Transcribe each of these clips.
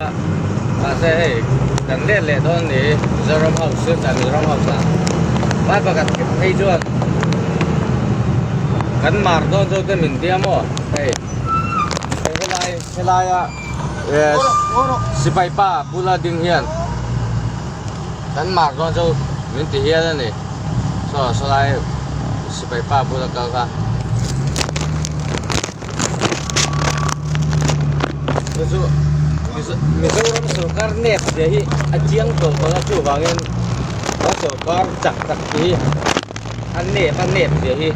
Saya kan lihat tuh nih Zorom House dan Zorom House lah. Apa kan tujuan kan mar tuh tuh minta mau, helai ya, siapa pula dinghian kan mar tuh minta hian nih, helai siapa pula kau Misalnya sukar net jadi ajiang tuh kalau cubangin sukar cak di net jadi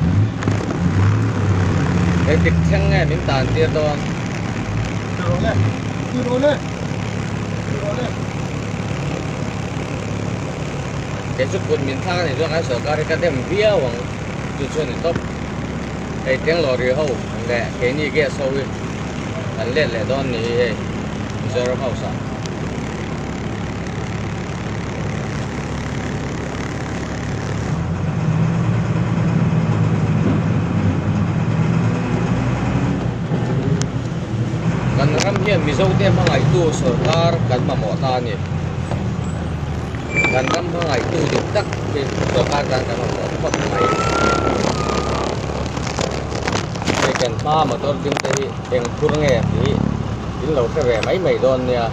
tikengnya minta dia doang besok pun minta nih tuh kan sukar kan dia biar uang tujuan itu tiang lori hau enggak kayaknya dia sawi kan lihat doang nih Zorom House kan ram hian mizo te mangai tu sarkar kan mamota ni kan ram mangai tu dik tak ke sarkar kan mamota ngai kan pa motor ding te eng pur nge hi in lo ka ve mai mai don nia